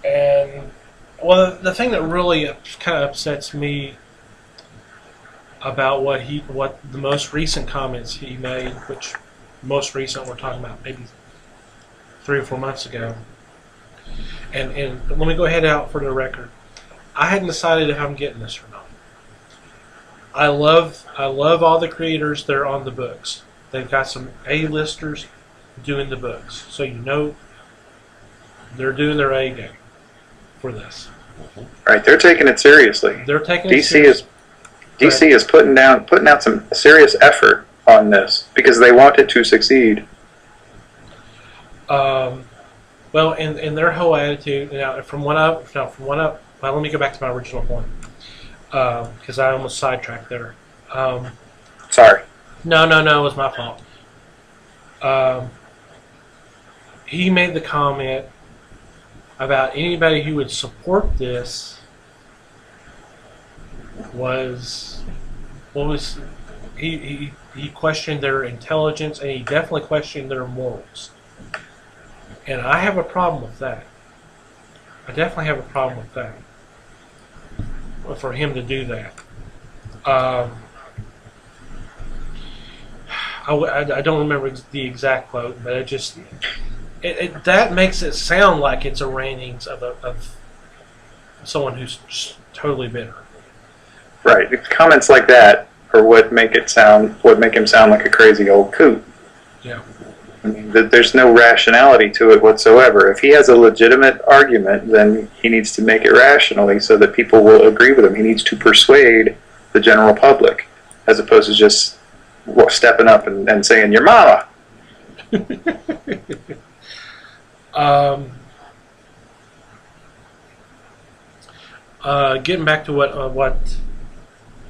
B: And, well, the thing that really kind of upsets me about what the most recent comments he made, which most recent we're talking about maybe 3 or 4 months ago, and let me go ahead out for the record. I hadn't decided if I'm getting this or not. I love all the creators that are on the books. They've got some A-listers doing the books, so they're doing their A game for this.
C: Right, they're taking it seriously.
B: They're taking
C: DC is putting out some serious effort on this because they want it to succeed.
B: Well, in their whole attitude, well, let me go back to my original point because I almost sidetracked there.
C: Sorry.
B: No, it was my fault. He made the comment about anybody who would support this he questioned their intelligence, and he definitely questioned their morals. And I have a problem with that. I definitely have a problem with that. For him to do that. I don't remember the exact quote, but that makes it sound like it's a ratings of someone who's just totally bitter.
C: Right. Comments like that are what make him sound like a crazy old coot.
B: Yeah.
C: I mean, there's no rationality to it whatsoever. If he has a legitimate argument, then he needs to make it rationally so that people will agree with him. He needs to persuade the general public, as opposed to just stepping up and saying, "Your mama."
B: Getting back to what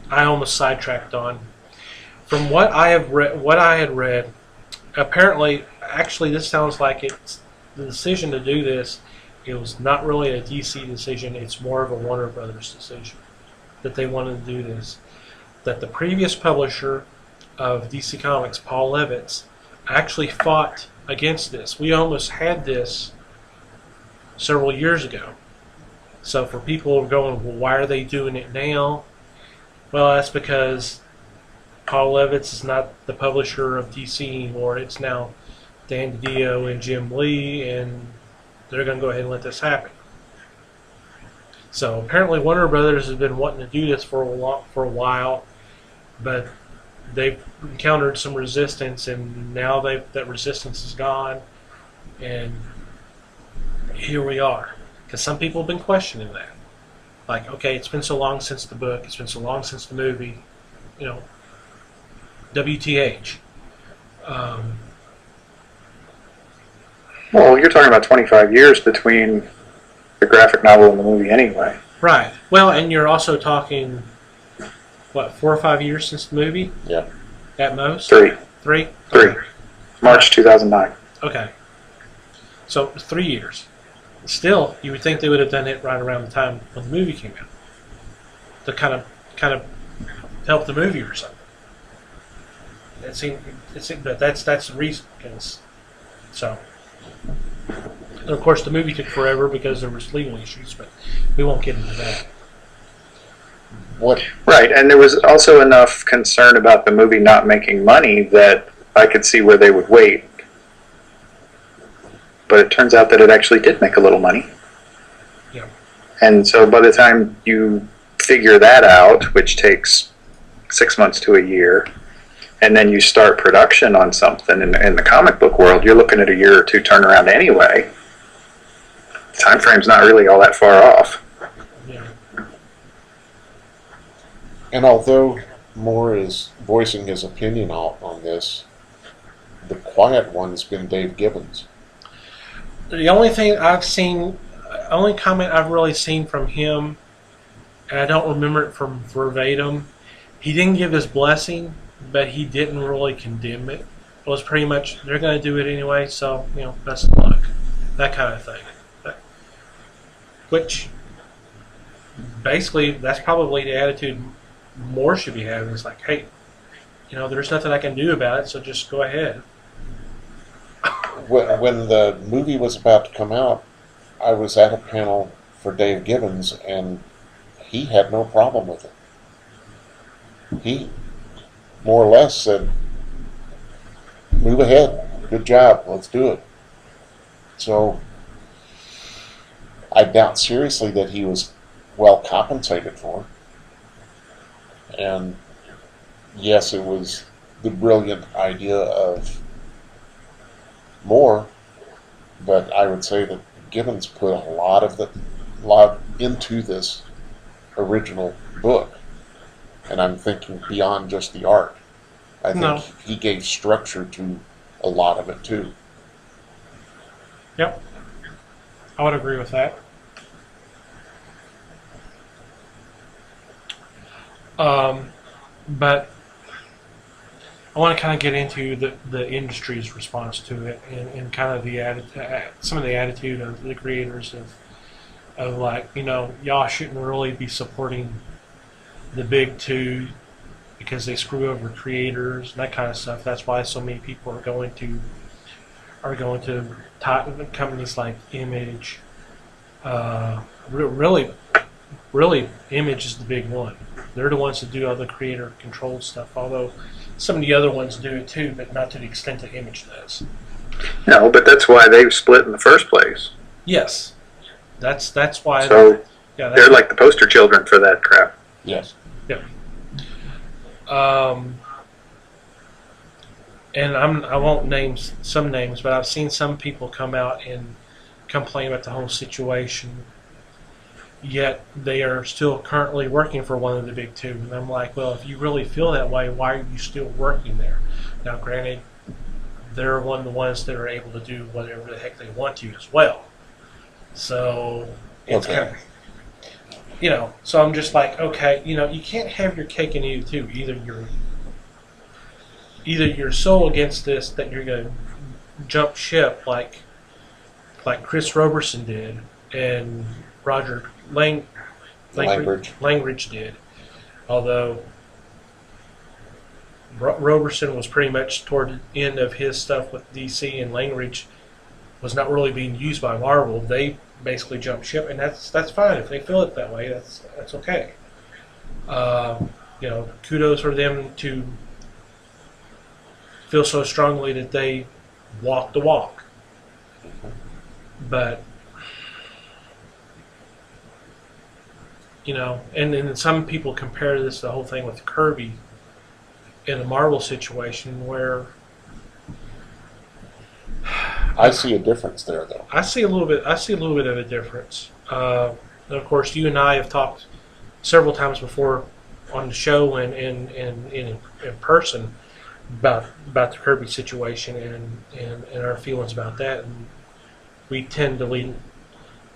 B: I almost sidetracked on. From what I had read, apparently, actually, this sounds like it's the decision to do this. It was not really a DC decision. It's more of a Warner Brothers decision that they wanted to do this. That the previous publisher of DC Comics, Paul Levitz, actually fought against this. We almost had this several years ago. So for people who are going, well, why are they doing it now? Well, that's because Paul Levitz is not the publisher of DC anymore. It's now Dan DiDio and Jim Lee, and they're going to go ahead and let this happen. So apparently Warner Brothers has been wanting to do this for a while, but they've encountered some resistance, and now that resistance is gone, and here we are. Because some people have been questioning that. Like, okay, it's been so long since the book, it's been so long since the movie, WTH.
C: Well, you're talking about 25 years between the graphic novel and the movie anyway.
B: Right. Well, and you're also talking, 4 or 5 years since the movie?
D: Yeah.
B: At most?
C: 3.
B: 3?
C: 3.
B: Okay.
C: March 2009.
B: Okay. So 3 years. Still, you would think they would have done it right around the time when the movie came out, to kind of help the movie or something. But that's the reason. So, and of course, the movie took forever because there was legal issues, but we won't get into that.
D: What?
C: Right, and there was also enough concern about the movie not making money that I could see where they would wait. But it turns out that it actually did make a little money.
B: Yeah.
C: And so by the time you figure that out, which takes 6 months to a year, and then you start production on something in the comic book world, you're looking at a year or two turnaround anyway. The time frame's not really all that far off.
B: Yeah.
D: And although Moore is voicing his opinion on this, the quiet one has been Dave Gibbons.
B: The only thing I've seen, only comment I've really seen from him, and I don't remember it from verbatim, he didn't give his blessing, but he didn't really condemn it. It was pretty much, they're going to do it anyway, so, best of luck. That kind of thing. Which, basically, that's probably the attitude Moore should be having. It's like, hey, there's nothing I can do about it, so just go ahead.
D: When the movie was about to come out, I was at a panel for Dave Gibbons, and he had no problem with it. He more or less said, move ahead, good job, let's do it. So I doubt seriously that he was well compensated for it. And yes, it was the brilliant idea of Moore, but I would say that Gibbons put a lot into this original book, and I'm thinking beyond just the art. I think he gave structure to a lot of it too.
B: Yep, I would agree with that. But I want to kind of get into the industry's response to it, and kind of some of the attitude of the creators of like, y'all shouldn't really be supporting the big two because they screw over creators and that kind of stuff. That's why so many people are going to companies like Image. Really, Image is the big one. They're the ones that do all the creator-controlled stuff, although some of the other ones do it too, but not to the extent that Image does.
C: No, but that's why they split in the first place.
B: Yes. That's why...
C: So, they're like the poster children for that crap.
D: Yes.
B: Yep. And I won't name some names, but I've seen some people come out and complain about the whole situation, yet they are still currently working for one of the big two. And I'm like, well, if you really feel that way, why are you still working there? Now, granted, they're one of the ones that are able to do whatever the heck they want to as well. So it's kind of, so I'm just like, okay, you can't have your cake and eat it too. Either you're so against this that you're going to jump ship like Chris Roberson did and Roger Langridge did. Although Roberson was pretty much toward the end of his stuff with DC, and Langridge was not really being used by Marvel, they basically jumped ship, and that's fine if they feel it that way. That's okay. Kudos for them to feel so strongly that they walk the walk. But and some people compare the whole thing with Kirby in a Marvel situation where
D: I see a difference there, though.
B: I see a little bit of a difference. And of course, you and I have talked several times before on the show and in person about the Kirby situation and our feelings about that. And we tend to lean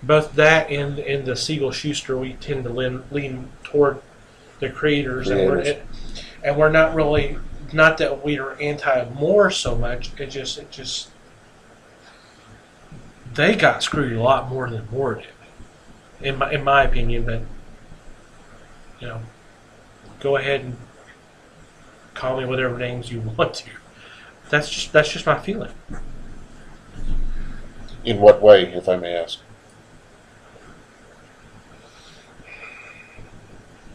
B: both that and the Siegel Schuster. We tend to lean toward the creators, and we're not really, not that we are anti-Moore so much. It just they got screwed a lot more than Moore did, in my opinion. But go ahead and call me whatever names you want to. That's just my feeling.
D: In what way, if I may ask?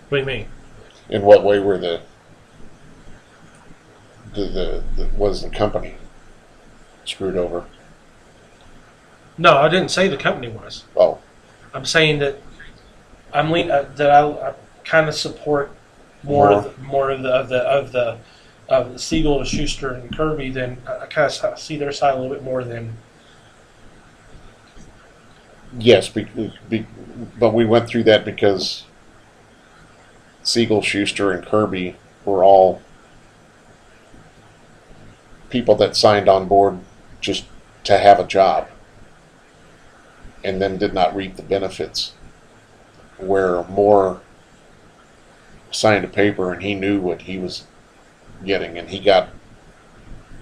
B: What do you mean?
D: In what way were was the company screwed over?
B: No, I didn't say the company was.
D: Oh,
B: I'm saying that I kind of support more of the Siegel, Schuster, and Kirby. Than I kind of see their side a little bit more than.
D: yes, but we went through that because Siegel, Schuster, and Kirby were all people that signed on board just to have a job and then did not reap the benefits, where Moore signed a paper and he knew what he was getting, and he got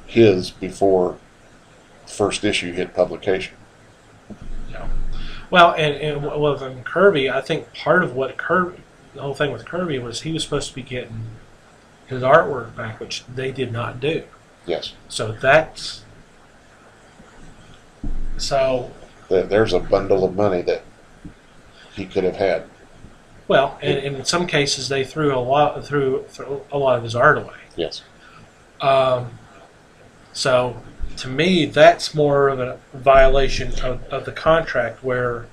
D: his before the first issue hit publication.
B: Yeah. Well, and with Kirby, I think part of what the whole thing with Kirby was he was supposed to be getting his artwork back, which they did not do.
D: Yes.
B: So
D: there's a bundle of money that he could have had.
B: Well, and in some cases they threw a lot of his art away.
D: Yes.
B: So to me, that's more of a violation of the contract, where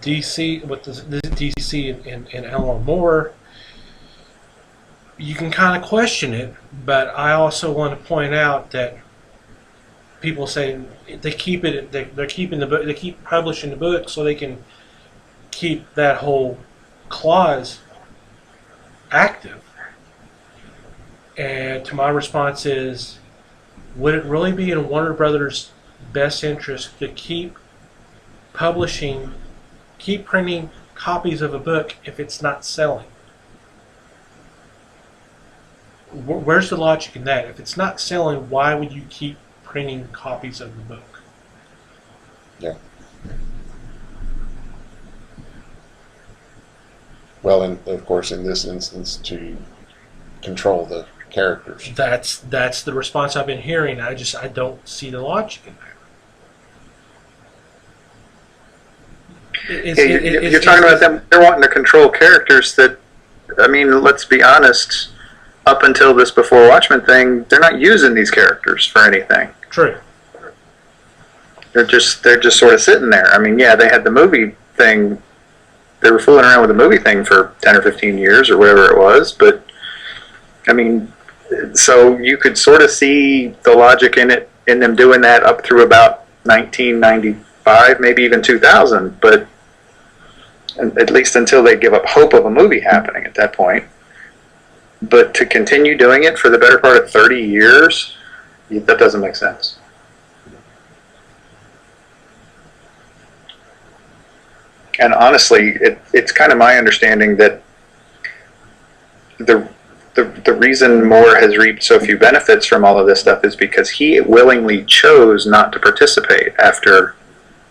B: DC with the DC and Alan Moore, you can kind of question it, but I also want to point out that people say they keep it. They're keeping the book. They keep publishing the book so they can keep that whole clause active. And to my response is, would it really be in Warner Brothers' best interest to keep printing copies of a book if it's not selling? Where's the logic in that? If it's not selling, why would you keep printing copies of the book?
D: Yeah. Well, and of course, in this instance, to control the characters.
B: That's the response I've been hearing. I don't see the logic in that.
C: You're talking about them. They're wanting to control characters that. I mean, let's be honest. Up until this Before Watchmen thing, they're not using these characters for anything.
B: True.
C: They're just sort of sitting there. I mean, yeah, they had the movie thing. They were fooling around with the movie thing for 10 or 15 years or whatever it was. But I mean, so you could sort of see the logic in them doing that up through about 1995, maybe even 2000. But at least until they give up hope of a movie happening at that point. But to continue doing it for the better part of 30 years, that doesn't make sense. And honestly, it's kind of my understanding that the reason Moore has reaped so few benefits from all of this stuff is because he willingly chose not to participate after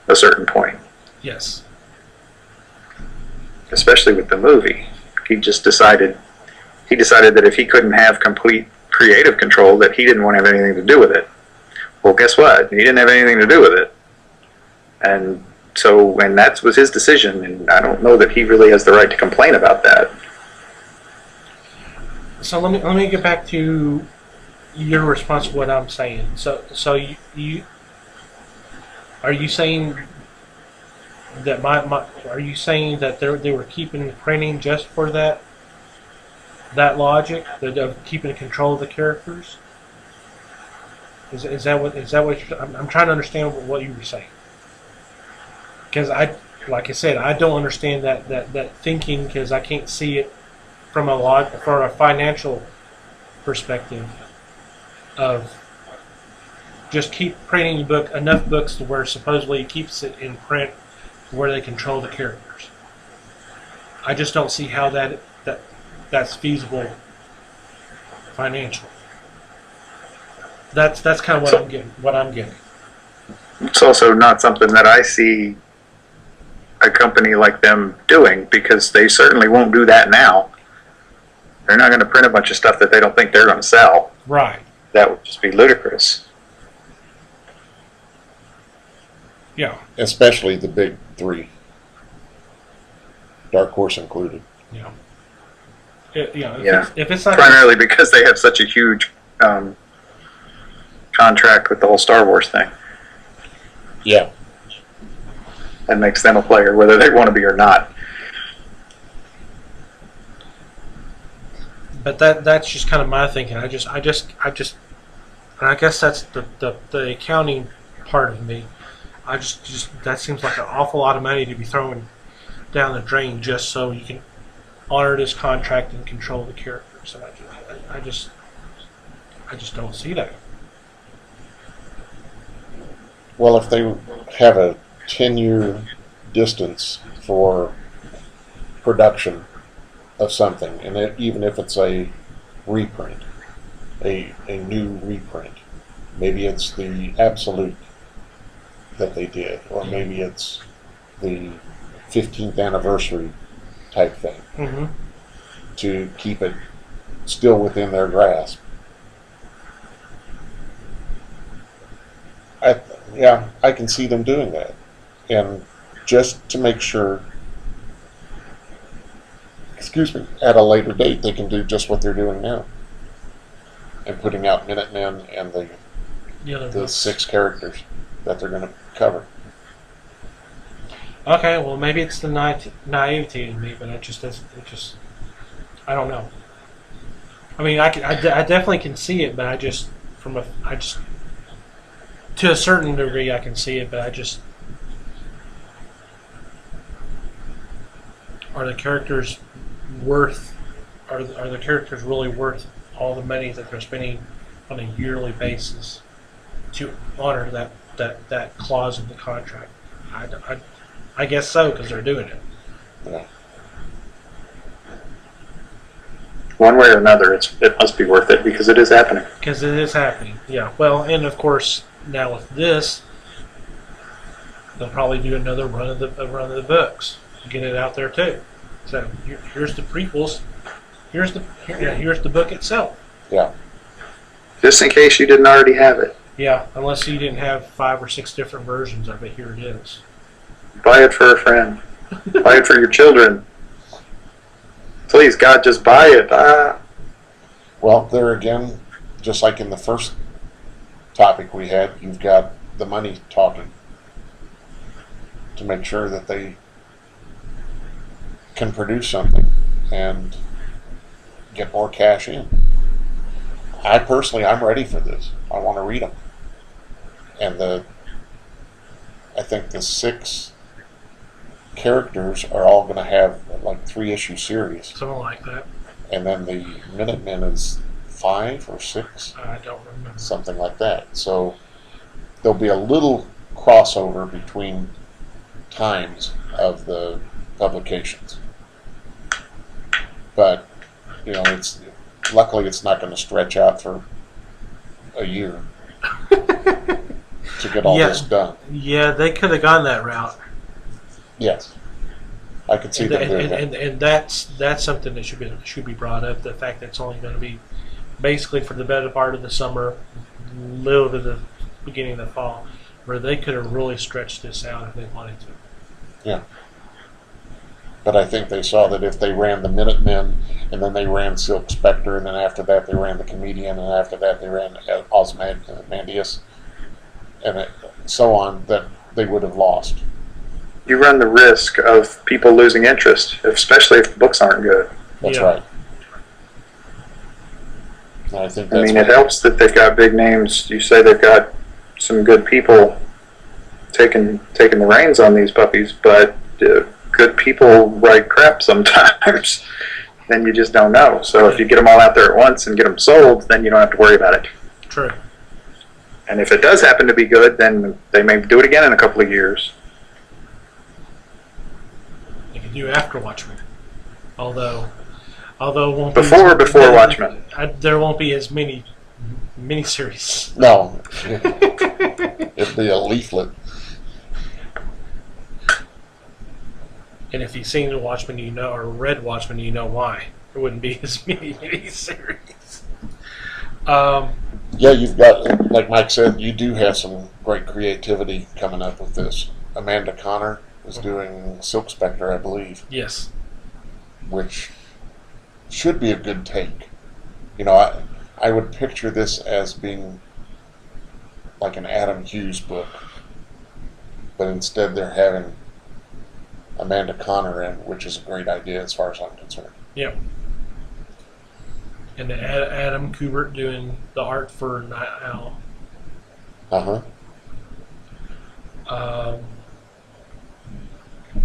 C: a certain point.
B: Yes.
C: Especially with the movie. He decided that if he couldn't have complete creative control, that he didn't want to have anything to do with it. Well, guess what? He didn't have anything to do with it. And so, and that was his decision, and I don't know that he really has the right to complain about that.
B: So let me get back to your response to what I'm saying. So you are you saying that are you saying that they were keeping the printing just for that logic of keeping control of the characters? Is that what I'm trying to understand what you were saying? Because like I said, I don't understand that thinking, because I can't see it from a financial perspective of just keep printing enough books to where supposedly it keeps it in print where they control the characters. I just don't see how that's feasible financially. That's kind of what I'm getting.
C: It's also not something that I see a company like them doing, because they certainly won't do that now. They're not going to print a bunch of stuff that they don't think they're going to sell.
B: Right.
C: That would just be ludicrous.
B: Yeah.
D: Especially the big three, Dark Horse included.
B: Yeah.
C: Yeah.
B: If it's not
C: primarily because they have such a huge contract with the whole Star Wars thing.
D: Yeah.
C: That makes them a player, whether they want to be or not.
B: But that's just kind of my thinking. I just, and I guess that's the accounting part of me. I just that seems like an awful lot of money to be thrown down the drain just so you can honor this contract and control the characters. And I just don't see that.
D: Well, if they have a 10-year distance for production of something, and even if it's a reprint, a new reprint, maybe it's the Absolute that they did, or maybe it's the 15th anniversary type thing,
B: Mm-hmm.
D: to keep it still within their grasp. I can see them doing that, and just to make sure, at a later date they can do just what they're doing now, and putting out Minutemen and the 6 characters that they're going to cover.
B: Okay, well maybe it's the naivety in me, but I don't know. I mean, I definitely can see it, but I just to a certain degree I can see it, but are the characters really worth all the money that they're spending on a yearly basis to honor that clause in the contract? I guess so, because they're doing it.
D: Yeah.
C: One way or another, it must be worth it, because it is happening.
B: Because it is happening, yeah. Well, and of course, now with this, they'll probably do another run of the books, get it out there too. So here's the prequels. Here's the book itself.
D: Yeah.
C: Just in case you didn't already have it.
B: Yeah, unless you didn't have 5 or 6 different versions of it, here it is.
C: Buy it for a friend. Buy it for your children. Please, God, just buy it.
D: Well, there again, just like in the first topic we had, you've got the money talking to make sure that they can produce something and get more cash in. I'm ready for this. I want to read them. And I think the 6 characters are all going to have like 3-issue series.
B: Something like that.
D: And then the Minutemen is 5 or 6.
B: I don't remember.
D: Something like that. So there'll be a little crossover between times of the publications. But, luckily it's not going to stretch out for a year to get all this done.
B: Yeah, they could have gone that route.
D: Yes. I could see them doing that.
B: And that's something that should be brought up. The fact that it's only going to be basically for the better part of the summer, little bit of beginning of the fall, where they could have really stretched this out if they wanted to.
D: Yeah. But I think they saw that if they ran the Minutemen, and then they ran Silk Spectre, and then after that they ran the Comedian, and after that they ran Ozymandias, and so on, that they would have lost.
C: You run the risk of people losing interest, especially if the books aren't good.
D: That's
B: Yeah.
D: right. And I think
C: I
D: that's
C: mean, it helps that they've got big names. You say they've got some good people taking the reins on these puppies, but good people write crap sometimes. Then you just don't know. So if you get them all out there at once and get them sold, then you don't have to worry about it.
B: True.
C: And if it does happen to be good, then they may do it again in a couple of years.
B: You can do after Watchmen, although it won't
C: Before
B: be
C: Watchmen.
B: there won't be as many miniseries.
D: no. It'd be a leaflet.
B: And if you've seen the Watchmen, you know, or read Watchmen, you know why there wouldn't be as many miniseries.
D: Yeah, you've got, like Mike said, you do have some great creativity coming up with this. Amanda Connor is doing Silk Spectre, I believe,
B: Yes.
D: which should be a good take. You know, I would picture this as being like an Adam Hughes book, but instead they're having Amanda Connor in, which is a great idea as far as I'm concerned.
B: Yep. And Adam Kubert doing the art for Night Owl.
D: Uh-huh.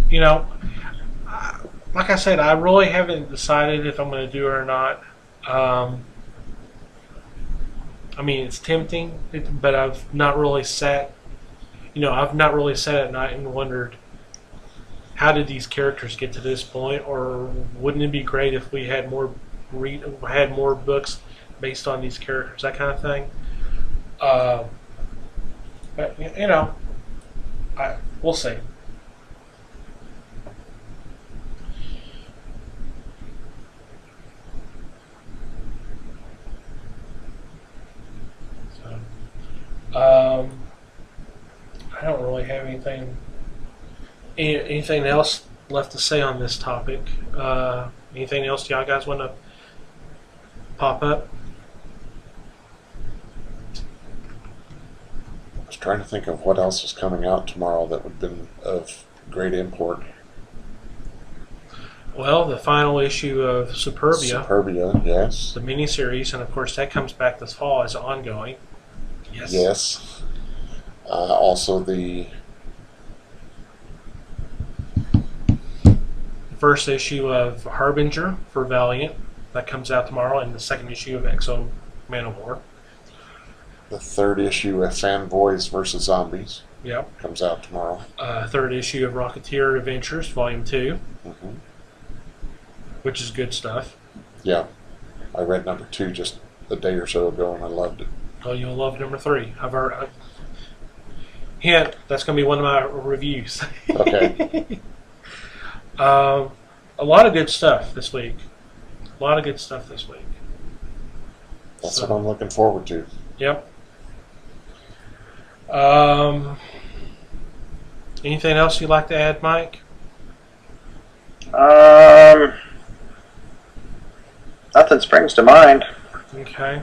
B: You know, like I said, I really haven't decided if I'm going to do it or not. I mean, it's tempting, but I've not really sat at night and wondered, how did these characters get to this point? Or wouldn't it be great if we had more books based on these characters, that kind of thing? But you know, we'll see. I don't really have anything else left to say on this topic. Anything else y'all guys want to pop up?
D: I was trying to think of what else is coming out tomorrow that would have been of great import.
B: Well, the final issue of Superbia,
D: Yes.
B: the miniseries, and of course that comes back this fall as ongoing. Yes.
D: Yes. Also the
B: first issue of Harbinger for Valiant that comes out tomorrow, and the second issue of Exo Man of War.
D: the third issue of Fanboys vs. Zombies
B: Yep.
D: comes out tomorrow.
B: Third issue of Rocketeer Adventures Volume 2,
D: Mm-hmm.
B: which is good stuff.
D: Yeah. I read number 2 just a day or so ago and I loved it.
B: Oh, you'll love number 3. Hint, that's going to be one of my reviews.
D: Okay.
B: A lot of good stuff this week.
D: That's
B: So-
D: what I'm looking forward to.
B: Yep. Anything else you'd like to add, Mike?
C: Nothing springs to mind.
B: Okay.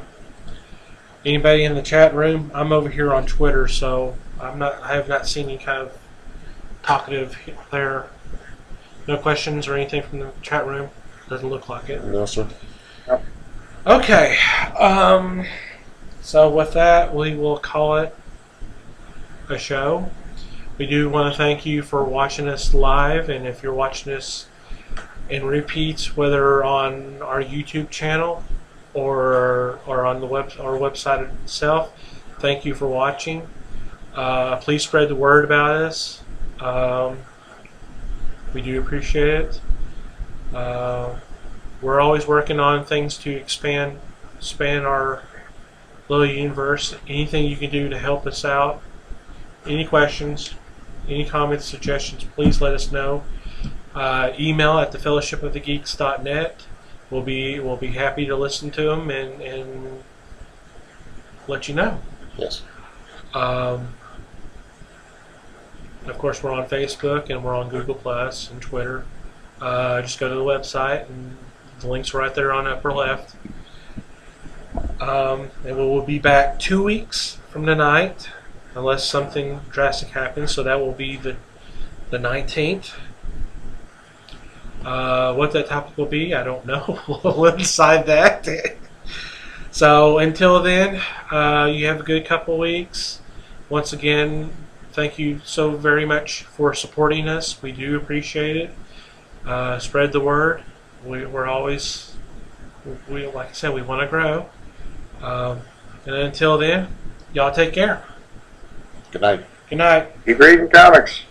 B: Anybody in the chat room? I'm over here on Twitter, so I have not seen any kind of talkative there. No questions or anything from the chat room? Doesn't look like it.
D: No, sir.
B: Okay. So with that, we will call it a show. We do want to thank you for watching us live, and if you're watching us in repeats, whether on our YouTube channel or on the our website itself, thank you for watching. Please spread the word about us. We do appreciate it. We're always working on things to expand our little universe. Anything you can do to help us out. Any questions, any comments, suggestions, please let us know. Email at thefellowshipofthegeeks.net. We'll be happy to listen to them and let you know.
D: Yes.
B: Of course, we're on Facebook and we're on Google Plus and Twitter. Just go to the website and the link's right there on the upper left. And we'll be back 2 weeks from tonight, unless something drastic happens. So that will be the 19th. What that topic will be, I don't know. We'll decide that. So until then, you have a good couple of weeks. Once again, thank you so very much for supporting us. We do appreciate it. Spread the word. We're always, like I said, we want to grow. And until then, y'all take care.
D: Good night.
B: Good night.
C: Keep reading comics.